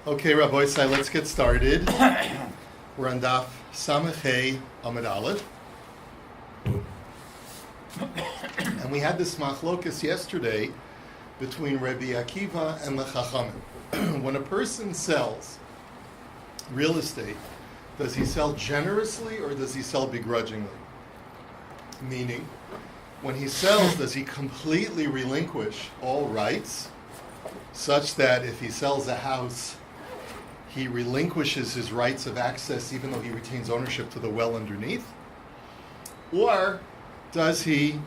Okay, Rabbi Isai, let's get started. We're on Daf Samachay Amud Aleph. And we had this machlokas yesterday between Rabbi Akiva and the Chachamim. When a person sells real estate, does he sell generously or does he sell begrudgingly? Meaning, when he sells, does he completely relinquish all rights, such that if he sells a house, he relinquishes his rights of access even though he retains ownership to the well underneath? Or does he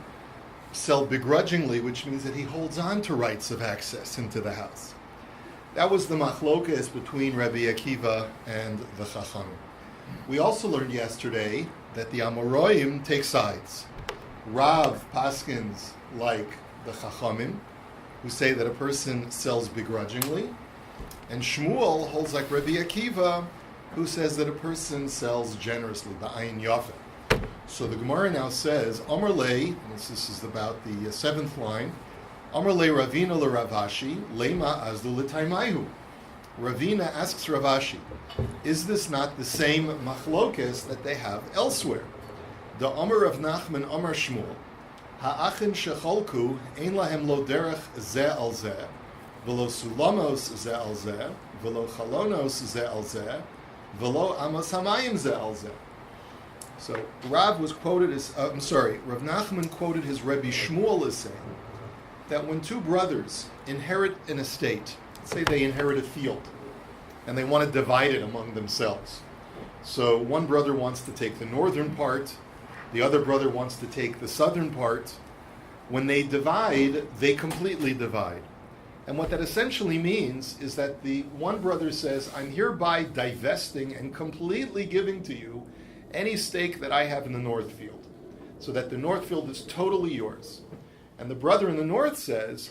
sell begrudgingly, which means that he holds on to rights of access into the house? That was the machlokas between Rabbi Akiva and the Chachamim. We also learned yesterday that the Amoraim take sides. Rav paskins like the Chachamim, who say that a person sells begrudgingly, and Shmuel holds like Rabbi Akiva, who says that a person sells generously, ba'ayin yafeh. So the Gemara now says, Amar lei, and this is about the seventh line, Amar lei Ravina l'Ravashi, lema azdu l'taimayu. Ravina asks Ravashi, is this not the same machlokes that they have elsewhere? The Amar of Nachman Amar Shmuel, ha'achin shecholku ein lahem lo derech zeh al zeh, v'lo sulamos zeh al zeh, v'lo chalonos zeh al zeh, v'lo amos hamayim zeh al zeh. So Rav was quoted as, Rav Nachman quoted his Rebbe Shmuel as saying that when two brothers inherit an estate, say they inherit a field, and they want to divide it among themselves. So one brother wants to take the northern part, the other brother wants to take the southern part. When they divide, they completely divide. And what that essentially means is that the one brother says, I'm hereby divesting and completely giving to you any stake that I have in the north field, so that the north field is totally yours. And the brother in the north says,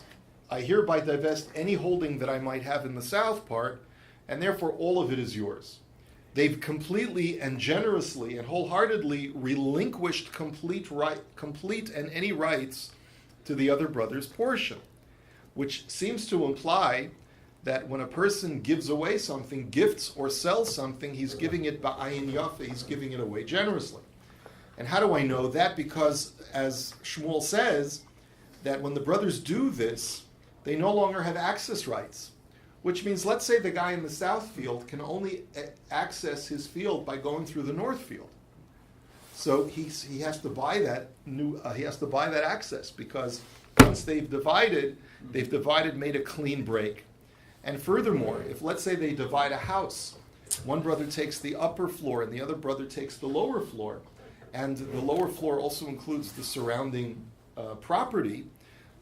I hereby divest any holding that I might have in the south part, and therefore all of it is yours. They've completely and generously and wholeheartedly relinquished complete and any rights to the other brother's portion, which seems to imply that when a person gives away something, gifts or sells something, he's giving it ba'ayin yafeh, he's giving it away generously. And how do I know that? Because, as Shmuel says, that when the brothers do this, they no longer have access rights. Which means, let's say the guy in the south field can only access his field by going through the north field. So he has to buy that access, because once they've divided, made a clean break. And furthermore, if let's say they divide a house, one brother takes the upper floor and the other brother takes the lower floor, and the lower floor also includes the surrounding property,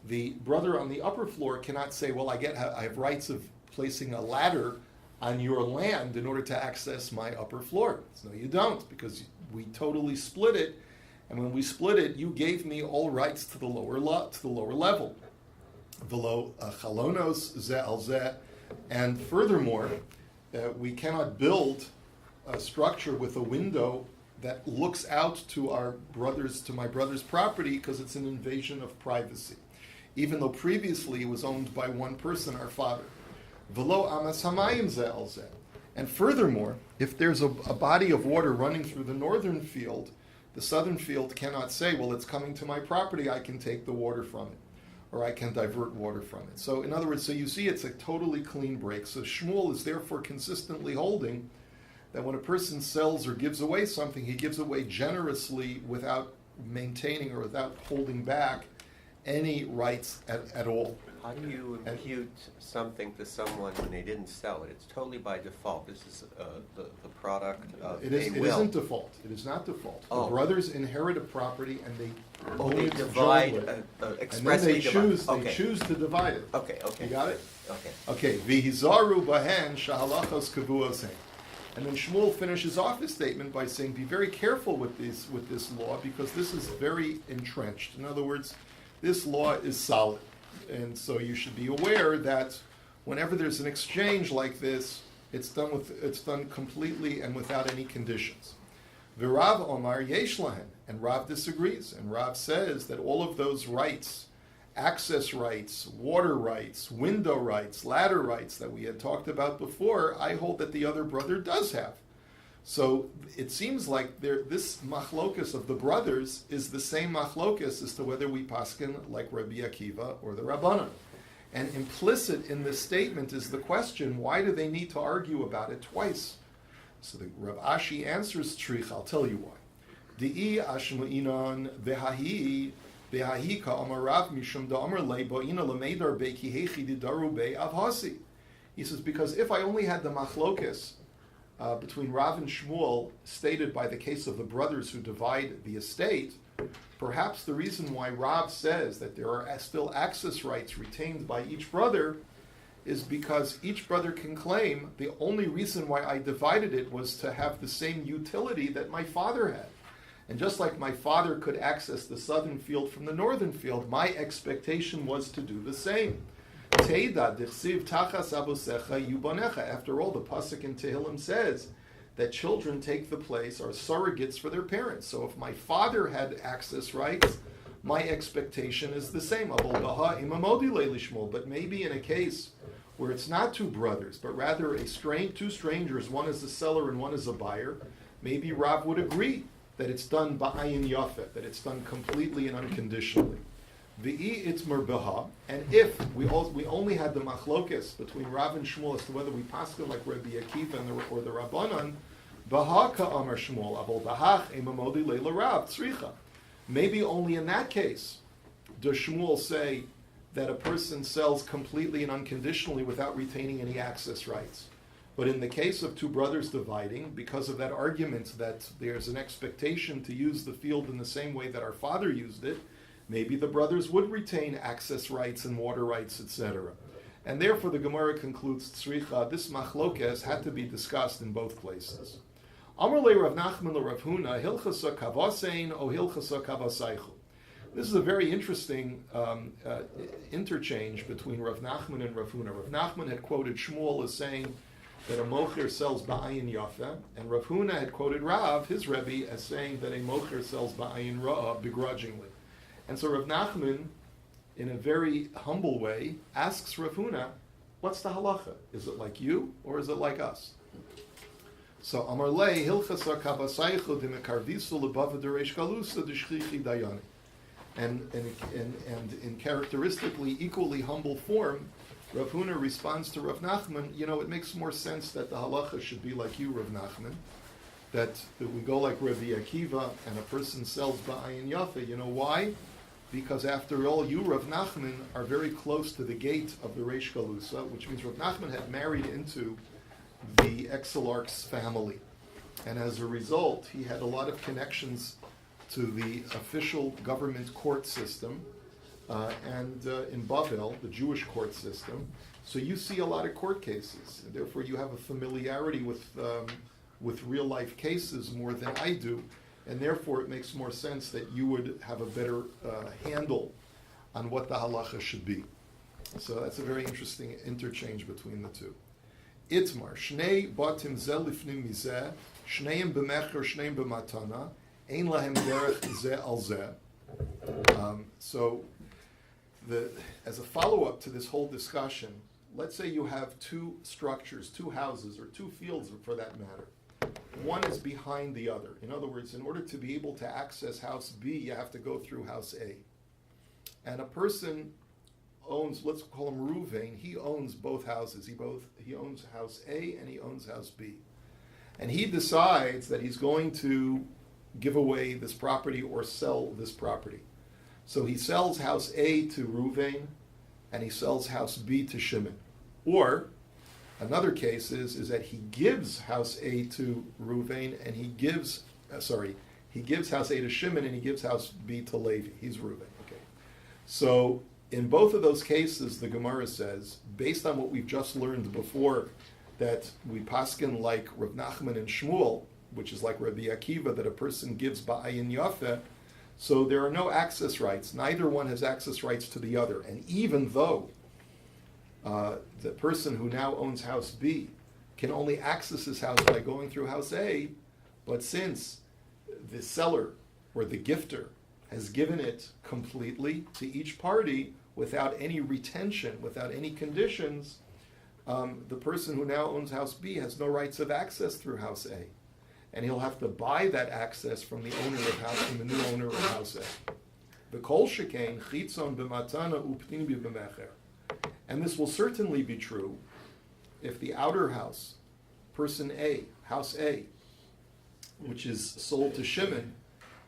the brother on the upper floor cannot say, well, I have rights of placing a ladder on your land in order to access my upper floor. So no, you don't, because we totally split it, and when we split it, you gave me all rights to the lower level. V'lo chalonos zeh al zeh, and furthermore, we cannot build a structure with a window that looks out to my brother's property, because it's an invasion of privacy, even though previously it was owned by one person, our father. V'lo amas hamayim zeh al zeh. And furthermore, if there's a body of water running through the northern field, the southern field cannot say, well, it's coming to my property, I can take the water from it, or I can divert water from it. So in other words, so you see it's a totally clean break. So Shmuel is therefore consistently holding that when a person sells or gives away something, he gives away generously without maintaining or without holding back any rights at all. How do you impute something to someone when they didn't sell it? It's totally by default. This is the product of It isn't default. It is not default. The brothers inherit a property and they own it divide expressly. And then they choose to divide it. Okay. You got it? Okay. V'hizaru bahen shahalachos kavuos hein. And then Shmuel finishes off his statement by saying, be very careful with this law, because this is very entrenched. In other words, this law is solid. And so you should be aware that whenever there's an exchange like this, it's done completely and without any conditions. V'Rav Omar yesh lahen, and Rav disagrees, and Rav says that all of those rights access rights, water rights, window rights, ladder rights that we had talked about before, I hold that the other brother does have. So it seems like this machlokus of the brothers is the same machlokus as to whether we paskin like Rabbi Akiva or the Rabbanan. And implicit in this statement is the question, why do they need to argue about it twice? So the Rav Ashi answers Trich, I'll tell you why. Di'i ashmu'inon v'hahi ka amar Rav mishum da amar lei bo'ina l'meidar be'ki hechi didaru be'avhasi. He says, because if I only had the machlokes between Rav and Shmuel stated by the case of the brothers who divide the estate, perhaps the reason why Rav says that there are still access rights retained by each brother is because each brother can claim the only reason why I divided it was to have the same utility that my father had. And just like my father could access the southern field from the northern field, my expectation was to do the same. Teida dichsiv tachas abosecha yubanecha. After all, the pasuk in Tehillim says that children take the place, are surrogates for their parents. So if my father had access rights, my expectation is the same. But maybe in a case where it's not two brothers, but rather two strangers, one is a seller and one is a buyer, maybe Rav would agree that it's done ba'ayin yafet, that it's done completely and unconditionally. V'i itzmer beha, and if we only had the machlokes between Rav and Shmuel as to whether we paskin like Rabbi Akiva or the Rabbanan, baha ka'amar Shmuel, abol bahach emamodi leila Rav tzricha. Maybe only in that case does Shmuel say that a person sells completely and unconditionally without retaining any access rights. But in the case of two brothers dividing, because of that argument that there's an expectation to use the field in the same way that our father used it, maybe the brothers would retain access rights and water rights, etc. And therefore the Gemara concludes, tzricha, this machlokes had to be discussed in both places. Amar le Rav Nachman le Rav Huna, hilchasa kavasein o hilchasa kavasaychu. This is a very interesting interchange between Rav Nachman and Rav Huna. Rav Nachman had quoted Shmuel as saying that a mocher sells ba'ayin yafa, and Rav Huna had quoted Rav, his Rebbe, as saying that a mocher sells ba'ayin ra'ah begrudgingly. And so Rav Nachman, in a very humble way, asks Rav Huna, what's the halacha? Is it like you, or is it like us? So Amar lei hilchasa kavasaychu demekarvisu lebava dereish galusa deshchichi dayani. And in characteristically equally humble form, Rav Huna responds to Rav Nachman, it makes more sense that the halacha should be like you, Rav Nachman, that we go like Rabbi Akiva and a person sells ba'ayin yafa. You know why? Because after all, you, Rav Nachman, are very close to the gate of the Reish Galusa, which means Rav Nachman had married into the exilarch's family. And as a result, he had a lot of connections to the official government court system, and in Bavel, the Jewish court system. So you see a lot of court cases, and therefore you have a familiarity with real life cases more than I do, and therefore it makes more sense that you would have a better handle on what the halacha should be. So that's a very interesting interchange between the two. Itmar, Shnei batim zel lifnim mizeh, Shneim b'mecher, Shneim b'matana, Ein lahem derech zeh al zeh. So, as a follow-up to this whole discussion, let's say you have two structures, two houses, or two fields for that matter. One is behind the other. In other words, in order to be able to access house B, you have to go through house A. And a person owns, let's call him Ruvain, he owns both houses. He owns house A and he owns house B. And he decides that he's going to give away this property or sell this property. So he sells house A to Ruvain and he sells house B to Shimon. Or another case is that he gives house A to Ruvain and he gives house A to Shimon and he gives house B to Levi. He's Ruvain. Okay. So in both of those cases, the Gemara says, based on what we've just learned before, that we paskin like Rav Nachman and Shmuel, which is like Rabbi Akiva, that a person gives ba'ayin yafeh, so there are no access rights. Neither one has access rights to the other. And even though the person who now owns house B can only access his house by going through house A, but since the seller or the gifter has given it completely to each party, without any retention, without any conditions, the person who now owns house B has no rights of access through house A. And he'll have to buy that access from the owner of house, from the new owner of house A. The kol shekain chitzon b'matana upnimi b'mecher. And this will certainly be true if the outer house, person A, house A, which is sold to Shimon,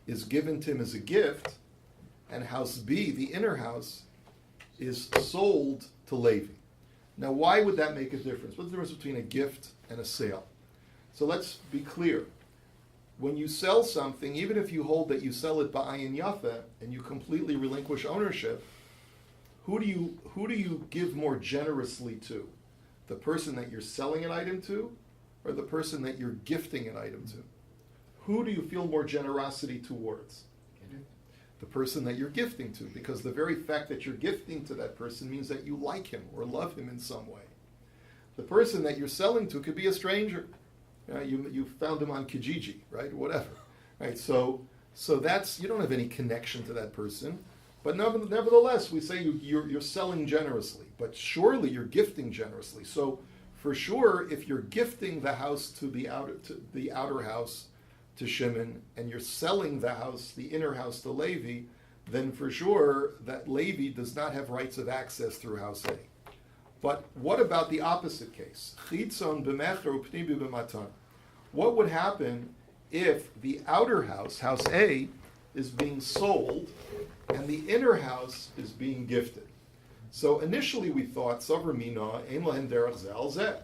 is given to him as a gift, and house B, the inner house, is sold to Levi. Now, why would that make a difference? What's the difference between a gift and a sale? So let's be clear. When you sell something, even if you hold that you sell it ba'ayin yafa and you completely relinquish ownership, who do you give more generously to? The person that you're selling an item to, or the person that you're gifting an item to? Who do you feel more generosity towards? The person that you're gifting to, because the very fact that you're gifting to that person means that you like him or love him in some way. The person that you're selling to could be a stranger. You found him on Kijiji, right? Whatever, right? So that's, you don't have any connection to that person, but nevertheless, we say you're selling generously, but surely you're gifting generously. So for sure, if you're gifting the house to the outer house to Shimon, and you're selling the house, the inner house to Levi, then for sure that Levi does not have rights of access through house A. But what about the opposite case? Chitzon b'mecher upnimi b'matan. What would happen if the outer house, house A, is being sold, and the inner house is being gifted? So initially we thought, Savar mina, ein lahem derech zeh al zeh.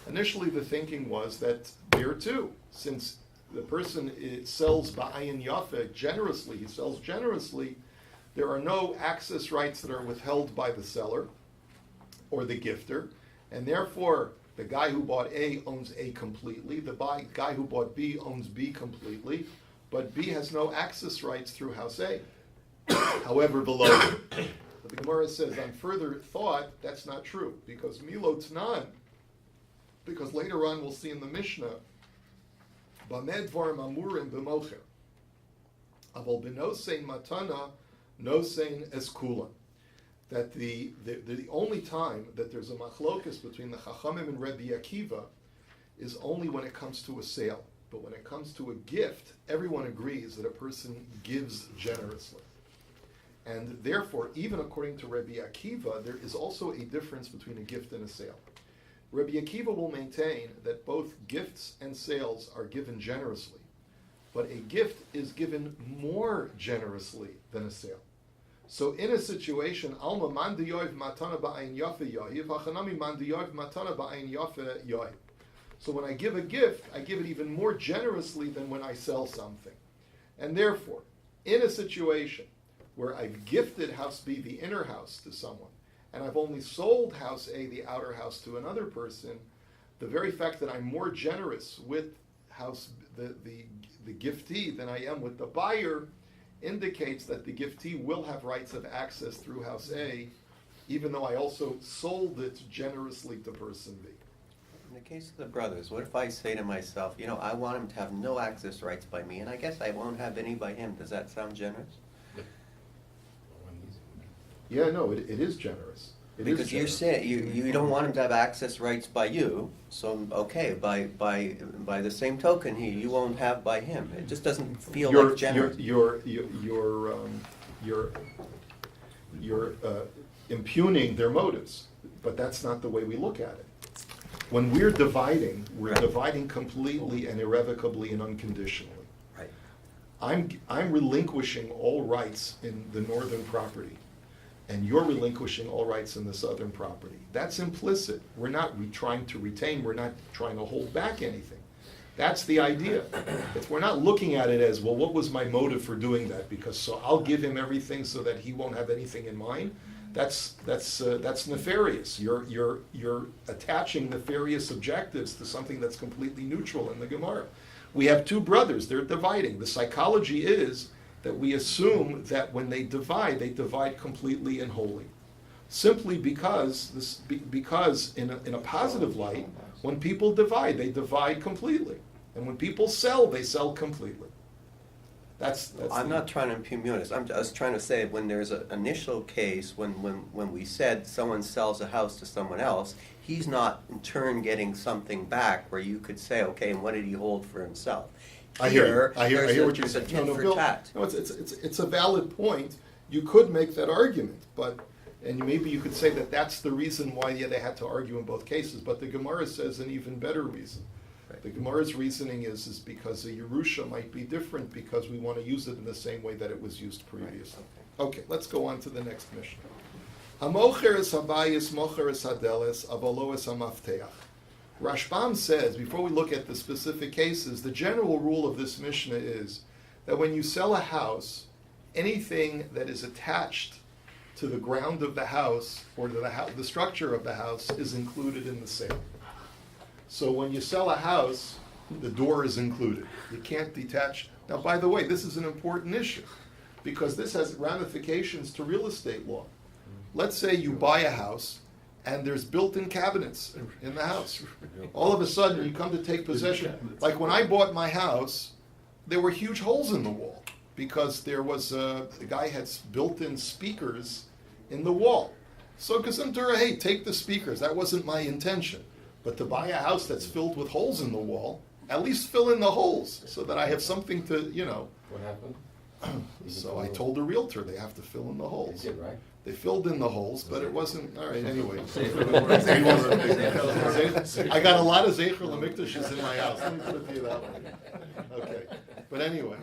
Initially the thinking was that there too, since the person sells ba'ayin yafa generously, he sells generously, there are no access rights that are withheld by the seller or the gifter, and therefore the guy who bought A owns A completely, the guy who bought B owns B completely, but B has no access rights through house A. However, below, but the Gemara says on further thought, that's not true, because Milo Tnan, because later on we'll see in the Mishnah, Bamed Dvarim Amurim B'mocher, Aval B'nosein Matana, Nosein Eskulan. That the only time that there's a machlokus between the Chachamim and Rabbi Akiva is only when it comes to a sale. But when it comes to a gift, everyone agrees that a person gives generously. And therefore, even according to Rabbi Akiva, there is also a difference between a gift and a sale. Rabbi Akiva will maintain that both gifts and sales are given generously, but a gift is given more generously than a sale. So in a situation, Alma man diyoiv matana ba'ayin yafe yahiv, hachanami man diyoiv matana ba'ayin yafe yahiv. So when I give a gift, I give it even more generously than when I sell something. And therefore, in a situation where I've gifted house B, the inner house, to someone, and I've only sold house A, the outer house, to another person, the very fact that I'm more generous with house the giftee than I am with the buyer indicates that the giftee will have rights of access through house A, even though I also sold it generously to person B. In the case of the brothers, what if I say to myself, I want him to have no access rights by me, and I guess I won't have any by him. Does that sound generous? Yeah, no, it is generous. Because you're saying you don't want him to have access rights by you, so okay, by the same token, you won't have by him. It just doesn't feel like generous. You're impugning their motives, but that's not the way we look at it. When we're dividing, we're dividing completely and irrevocably and unconditionally. Right. I'm relinquishing all rights in the northern property, and you're relinquishing all rights in the southern property. That's implicit. We're not trying to retain, we're not trying to hold back anything. That's the idea. If we're not looking at it as, well, what was my motive for doing that? Because so I'll give him everything so that he won't have anything in mind. That's nefarious. You're attaching nefarious objectives to something that's completely neutral in the Gemara. We have two brothers. They're dividing. The psychology is that we assume that when they divide completely and wholly, simply because in a positive light, when people divide, they divide completely, and when people sell, they sell completely. I'm not trying to impugn this. I'm just trying to say when there's an initial case, when we said someone sells a house to someone else, he's not in turn getting something back where you could say, okay, and what did he hold for himself? I hear what you're There's a saying. tit for tat. No, it's a valid point. You could make that argument, and maybe you could say that that's the reason why they had to argue in both cases. But the Gemara says an even better reason. The Gemara's reasoning is because the Yerusha might be different because we want to use it in the same way that it was used previously. Right. Okay, let's go on to the next Mishnah. Hamocher es habayis, mocher es hadeles, avalo es hamafteach. Rashbam says, before we look at the specific cases, the general rule of this Mishnah is that when you sell a house, anything that is attached to the ground of the house or to the structure of the house is included in the sale. So when you sell a house, the door is included. You can't detach. Now, by the way, this is an important issue because this has ramifications to real estate law. Let's say you buy a house and there's built-in cabinets in the house. All of a sudden, you come to take possession. Like when I bought my house, there were huge holes in the wall because there was the guy had built-in speakers in the wall. So Kasimtura, hey, take the speakers. That wasn't my intention. But to buy a house that's filled with holes in the wall, at least fill in the holes so that I have something to, What happened? So I told the realtor they have to fill in the holes. They did, right? They filled in the holes, but it wasn't, all right, anyway. I got a lot of Zecher Lamikdashes in my house, let me put it to you that way. Okay, but anyway.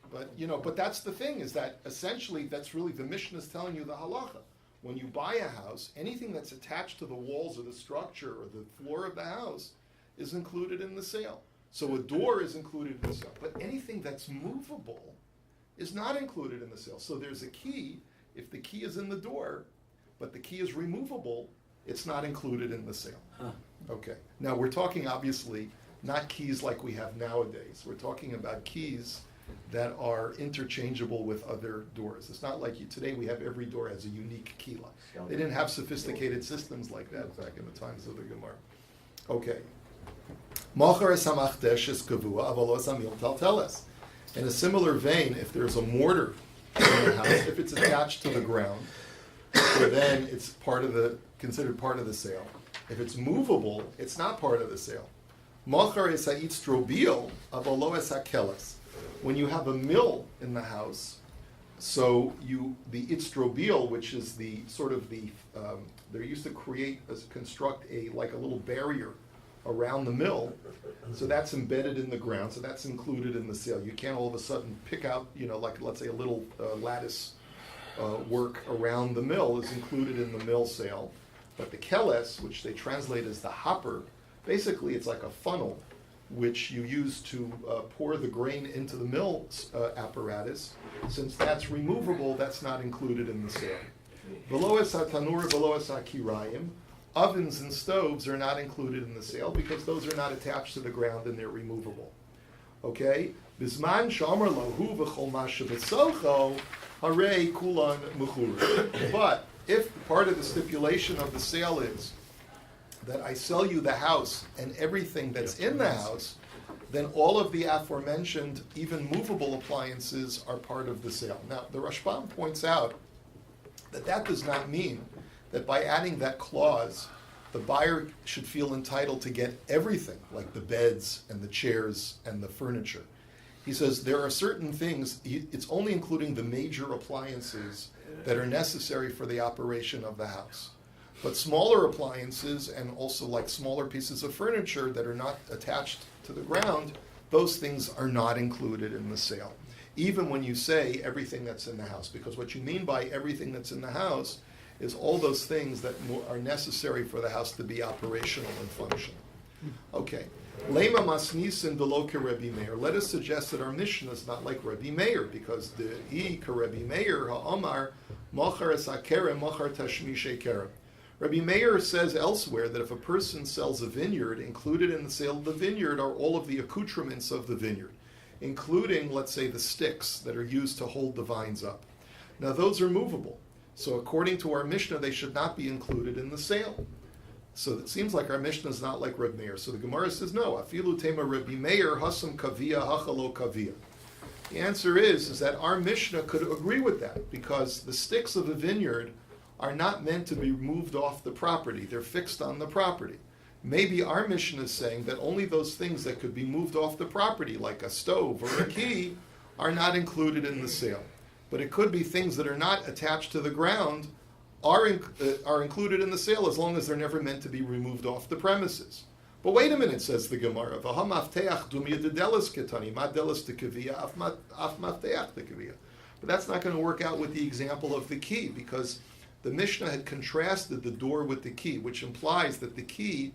But that's the thing, is that essentially that's really the Mishnah is telling you the halacha. When you buy a house, anything that's attached to the walls of the structure or the floor of the house is included in the sale. So a door is included in the sale, but anything that's movable is not included in the sale. So there's a key. If the key is in the door, but the key is removable, it's not included in the sale. Okay. Now we're talking obviously not keys like we have nowadays. We're talking about keys that are interchangeable with other doors. It's not like today we have every door has a unique key lock. They didn't have sophisticated systems like that back in the times of the Gemara. Okay. In a similar vein, if there's a mortar in the house, if it's attached to the ground, so then it's considered part of the sale. If it's movable, it's not part of the sale. When you have a mill in the house, so the itztrobil, which is the sort of they used to construct a little barrier around the mill, so that's embedded in the ground, so that's included in the sale. You can't all of a sudden pick out, let's say a little lattice work around the mill is included in the mill sale. But the keles, which they translate as the hopper, basically it's like a funnel which you use to pour the grain into the mill apparatus. Since that's removable, that's not included in the sale. Below es hatanur, below es hakirayim, ovens and stoves are not included in the sale because those are not attached to the ground and they're removable. Okay? Bisman shomer lahu v'chol ma shebesocho harei kulan mechura. But if part of the stipulation of the sale is that I sell you the house and everything that's in the house, then all of the aforementioned, even movable appliances are part of the sale. Now, the Rashbam points out that does not mean that by adding that clause, the buyer should feel entitled to get everything, like the beds and the chairs and the furniture. He says there are certain things, it's only including the major appliances that are necessary for the operation of the house. But smaller appliances and also like smaller pieces of furniture that are not attached to the ground, those things are not included in the sale. Even when you say everything that's in the house, because what you mean by everything that's in the house is all those things that are necessary for the house to be operational and functional. Okay. Lema masnisin delo Rebbe Meir. Let us suggest that our Mishnah is not like Rebbe Meir, because the Rebbe Meir ha'amar machar es hakerem machar tashmishe kerem. Rabbi Meir says elsewhere that if a person sells a vineyard, included in the sale of the vineyard are all of the accoutrements of the vineyard, including, let's say, the sticks that are used to hold the vines up. Now, those are movable. So according to our Mishnah, they should not be included in the sale. So it seems like our Mishnah is not like Reb Meir. So the Gemara says, no, afilu tema Reb Meir hasam kavia hachalo kavia. The answer is that our Mishnah could agree with that, because the sticks of a vineyard are not meant to be moved off the property. They're fixed on the property. Maybe our Mishnah is saying that only those things that could be moved off the property, like a stove or a key, are not included in the sale. But it could be things that are not attached to the ground are included in the sale, as long as they're never meant to be removed off the premises. But wait a minute, says the Gemara. But that's not going to work out with the example of the key, because the Mishnah had contrasted the door with the key, which implies that the key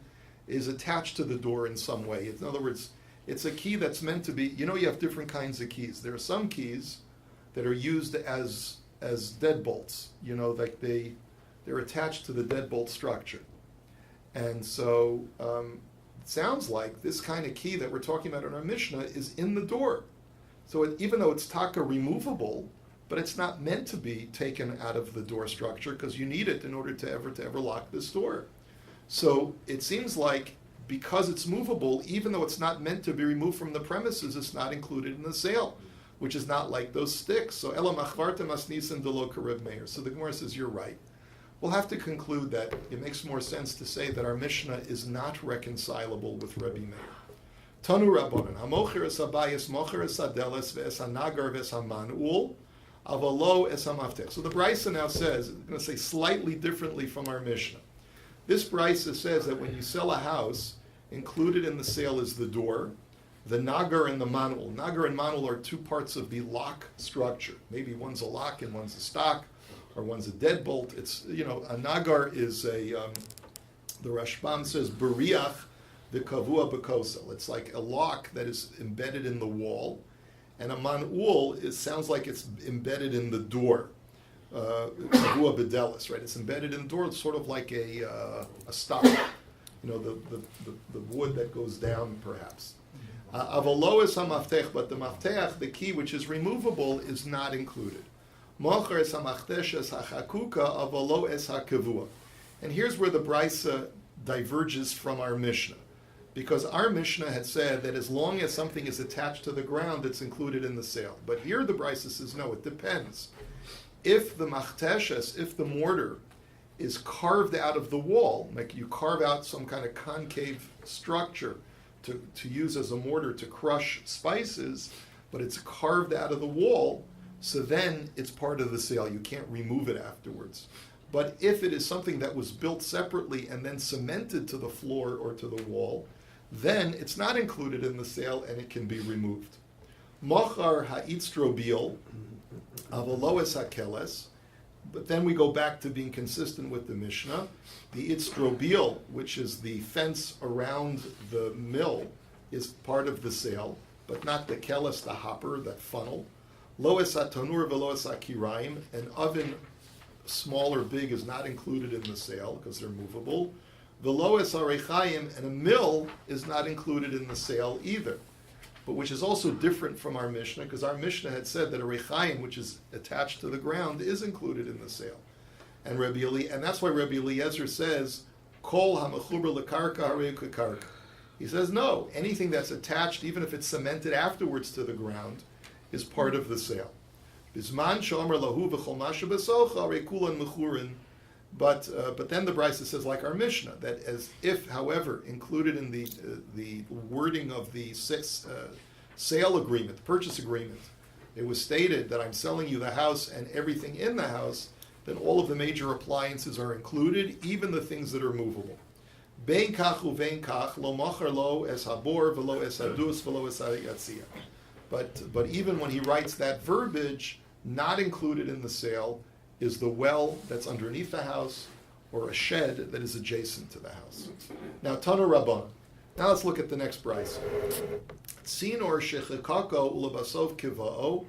is attached to the door in some way. In other words, it's a key that's meant to be, you have different kinds of keys. There are some keys that are used as deadbolts, like they're attached to the deadbolt structure. And so it sounds like this kind of key that we're talking about in our Mishnah is in the door. So even though it's taka removable, but it's not meant to be taken out of the door structure, because you need it in order to ever lock this door. So it seems like because it's movable, even though it's not meant to be removed from the premises, it's not included in the sale, which is not like those sticks. So Ela machvarta masnisan delo karib meir. So the Gemara says, you're right. We'll have to conclude that it makes more sense to say that our Mishnah is not reconcilable with Rabbi Meir. Tanu Rabbanan, hamocher es habayis mocher es hadeles ve'es hanagar ve'es haman'ul avalo es hamaftech. So the Brisa now says, it's going to say slightly differently from our Mishnah. This Brisa says that when you sell a house, included in the sale is the door, the nagar and the manul. Nagar and manul are two parts of the lock structure. Maybe one's a lock and one's a stock, or one's a deadbolt. It's, a nagar is the Rashbam says, beriach the kavua bekosel. It's like a lock that is embedded in the wall, and a manul sounds like it's embedded in the door. Kavua bedelis, right? It's embedded in the door. It's sort of like a stock, the wood that goes down, perhaps. Avalo is hamaftech, but the maftech, the key which is removable, is not included. Mocher es hamachtesh es hachakuka avalo es hakavua. And here's where the Brisa diverges from our Mishnah, because our Mishnah had said that as long as something is attached to the ground, it's included in the sale. But here the Brisa says, no, it depends. If the machteshes, if the mortar is carved out of the wall, like you carve out some kind of concave structure to use as a mortar to crush spices, but it's carved out of the wall, so then it's part of the sale. You can't remove it afterwards. But if it is something that was built separately and then cemented to the floor or to the wall, then it's not included in the sale and it can be removed. Mochar ha'itztrobil avaloes hakeles. But then we go back to being consistent with the Mishnah. The itztrobil, which is the fence around the mill, is part of the sale, but not the keles, the hopper, that funnel. Loes hatanur veloes hakiraim, an oven small or big is not included in the sale because they're movable. Veloes harechaim, and a mill is not included in the sale either, but which is also different from our Mishnah, because our Mishnah had said that a rechaim, which is attached to the ground, is included in the sale. And that's why Rabbi Eliezer says, Kol hamachuber lekarka harei kakarka. He says, no, anything that's attached, even if it's cemented afterwards to the ground, is part of the sale. Bisman shomer lahu v'chol masha b'socha harei kulan mechurin. But then the Brisa says, like our Mishnah, that as if, however, included in the wording of the sale agreement, the purchase agreement, it was stated that I'm selling you the house and everything in the house, then all of the major appliances are included, even the things that are movable. Bein kach uvein kach, lo machar lo es habor, velo es hadus, velo es hayatzia. But even when he writes that verbiage, not included in the sale is the well that's underneath the house or a shed that is adjacent to the house. Now, Tanu Rabban. Now let's look at the next Brisa. Tzinor shechikako ulabasov kivao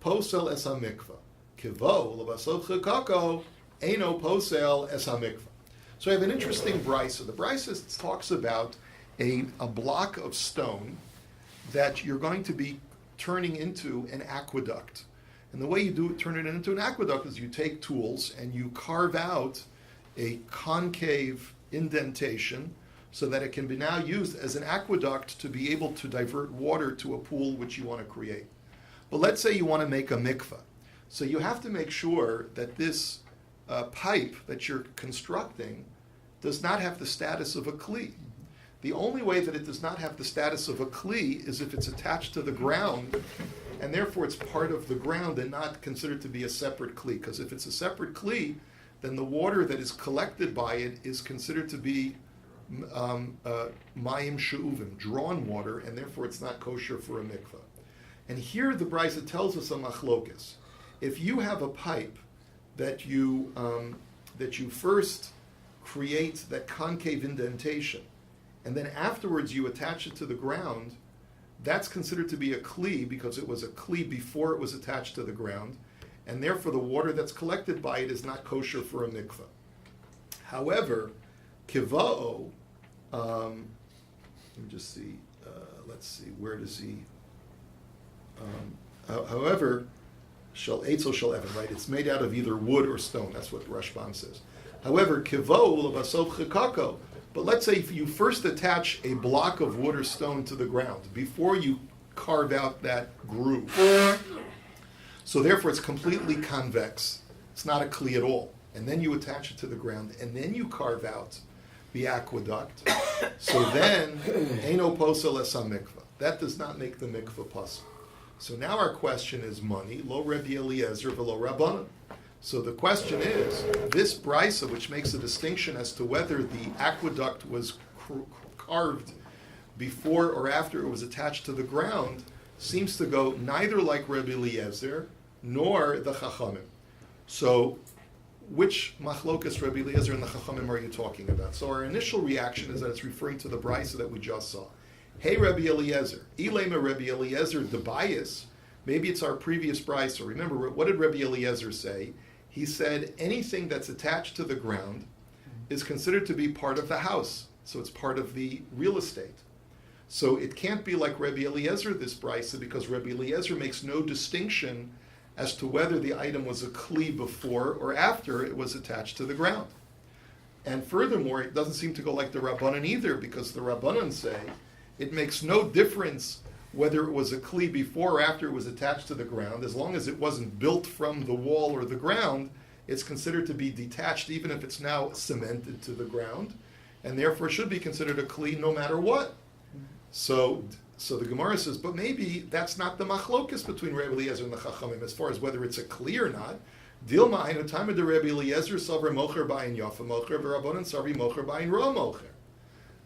posel es hamikva. Kivo ulabasov chikako eno posel es hamikva. So I have an interesting Brisa. The Brisa talks about a block of stone that you're going to be turning into an aqueduct. And the way you turn it into an aqueduct is you take tools and you carve out a concave indentation so that it can be now used as an aqueduct to be able to divert water to a pool which you want to create. But let's say you want to make a mikveh. So you have to make sure that this pipe that you're constructing does not have the status of a kli. The only way that it does not have the status of a kli is if it's attached to the ground, and therefore it's part of the ground and not considered to be a separate kli. Because if it's a separate kli, then the water that is collected by it is considered to be mayim she'uvim, drawn water, and therefore it's not kosher for a mikveh. And here the Brisa tells us a machlokas. If you have a pipe that you first create that concave indentation, and then afterwards you attach it to the ground, that's considered to be a kli because it was a kli before it was attached to the ground, and therefore the water that's collected by it is not kosher for a mikveh. However, kiva'o, let me just see, let's see, where does he, however, shall eitzel shall evan, right? It's made out of either wood or stone. That's what Rashbam says. However, kiva'o l'basov chikako. But let's say if you first attach a block of wood or stone to the ground before you carve out that groove. So therefore it's completely convex. It's not a kli at all. And then you attach it to the ground, and then you carve out the aqueduct. So then, eino posel es mikvah. That does not make the mikvah posel. So now our question is money, lo Rabbi Eliezer v'lo Rabbanan. So the question is, this brisa, which makes a distinction as to whether the aqueduct was carved before or after it was attached to the ground, seems to go neither like Rabbi Eliezer nor the Chachamim. So which machlokas Rabbi Eliezer and the Chachamim are you talking about? So our initial reaction is that it's referring to the brisa that we just saw. Hey Rabbi Eliezer, Ilema Rabbi Eliezer debayis. Maybe it's our previous brisa. Remember, what did Rabbi Eliezer say? He said anything that's attached to the ground is considered to be part of the house. So it's part of the real estate. So it can't be like Rabbi Eliezer, this brisa, because Rabbi Eliezer makes no distinction as to whether the item was a kli before or after it was attached to the ground. And furthermore, it doesn't seem to go like the Rabbanan either, because the Rabbanan say it makes no difference whether it was a kli before or after it was attached to the ground. As long as it wasn't built from the wall or the ground, it's considered to be detached, even if it's now cemented to the ground, and therefore should be considered a kli no matter what. So the Gemara says, but maybe that's not the machlokas between Rabbi Eliezer and the Chachamim as far as whether it's a kli or not. Dilma ainu time of the Rabbi Eliezer savra mocher bayin yafa mocher v'Rabbanan savri mocher bayin ra mocher.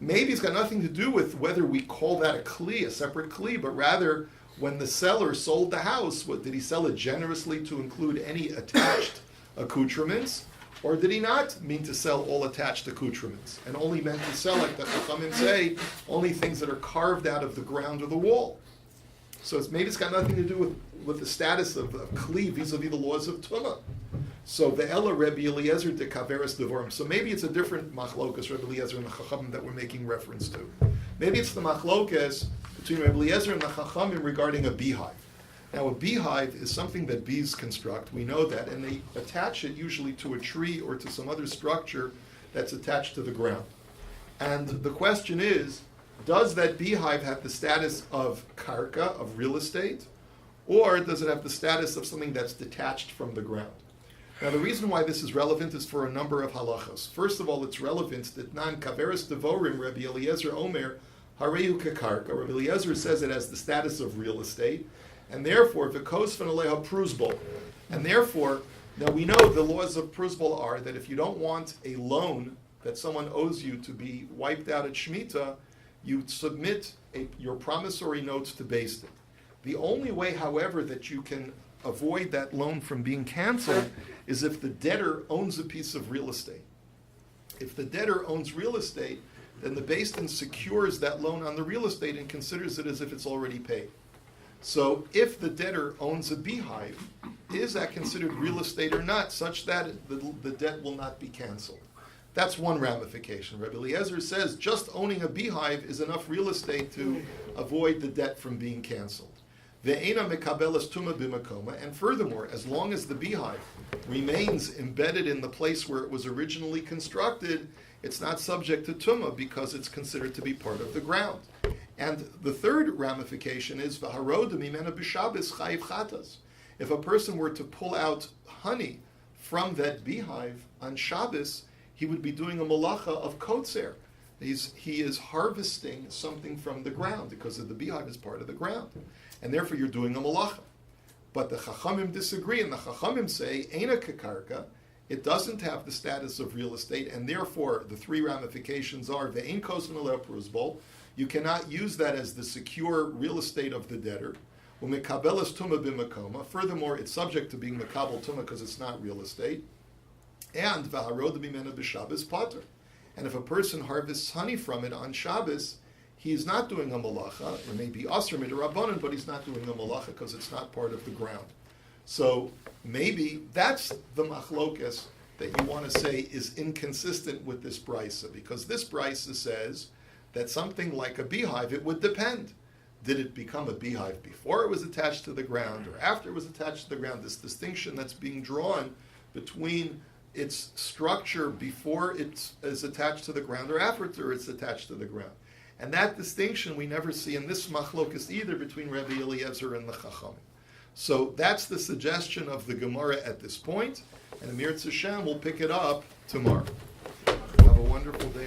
Maybe it's got nothing to do with whether we call that a kli, a separate kli, but rather when the seller sold the house, did he sell it generously to include any attached accoutrements, or did he not mean to sell all attached accoutrements and only meant to sell, like the Chachamim say, only things that are carved out of the ground or the wall? So maybe it's got nothing to do with the status of kli vis-a-vis the laws of Tumah. So ve'ela Rabbi Eliezer de kaveres devorim. So maybe it's a different machlokas, Rabbi Eliezer and the Chachamim, that we're making reference to. Maybe it's the machlokas between Rabbi Eliezer and the Chachamim regarding a beehive. Now a beehive is something that bees construct, we know that, and they attach it usually to a tree or to some other structure that's attached to the ground. And the question is, does that beehive have the status of karka, of real estate, or does it have the status of something that's detached from the ground? Now, the reason why this is relevant is for a number of halachos. First of all, it's relevant that nan kaveres devorim Rabbi Eliezer Omer harehu kekarka. Rabbi Eliezer says it has the status of real estate, and therefore v'kos v'naleha pruzbol. And therefore, now we know the laws of pruzbol are that if you don't want a loan that someone owes you to be wiped out at Shemitah, you submit your promissory notes to Beis Din. The only way, however, that you can avoid that loan from being canceled is if the debtor owns a piece of real estate. If the debtor owns real estate, then the Beis Din secures that loan on the real estate and considers it as if it's already paid. So if the debtor owns a beehive, is that considered real estate or not, such that the debt will not be canceled? That's one ramification. Rabbi Eliezer says just owning a beehive is enough real estate to avoid the debt from being canceled. Ve'ena mekabelas tuma b'makoma, and furthermore, as long as the beehive remains embedded in the place where it was originally constructed, it's not subject to tuma because it's considered to be part of the ground. And the third ramification is v'haroda mimena b'shabes chayiv chatas. If a person were to pull out honey from that beehive on Shabbos, he would be doing a malacha of kotzer. He is harvesting something from the ground because the beehive is part of the ground. And therefore you're doing a malacha. But the Chachamim disagree, and the Chachamim say, Eina kakarka, it doesn't have the status of real estate, and therefore the three ramifications are, Ve'ein kosen aleh pruzbol, you cannot use that as the secure real estate of the debtor. U'mekabelas tuma b'makoma, furthermore, it's subject to being mekabel tuma because it's not real estate. And v'harod mimena b'Shabbos pater. And if a person harvests honey from it on Shabbos, he is not doing a malacha. It may be asr midrabanan, but he's not doing a malacha because it's not part of the ground. So maybe that's the machlokas that you want to say is inconsistent with this brisa, because this brisa says that something like a beehive, it would depend. Did it become a beehive before it was attached to the ground or after it was attached to the ground? This distinction that's being drawn between its structure before it is attached to the ground or after it's attached to the ground. And that distinction we never see in this machlokas either between Rabbi Eliezer and the Chachamim. So that's the suggestion of the Gemara at this point, and Amir Tzashem will pick it up tomorrow. Have a wonderful day.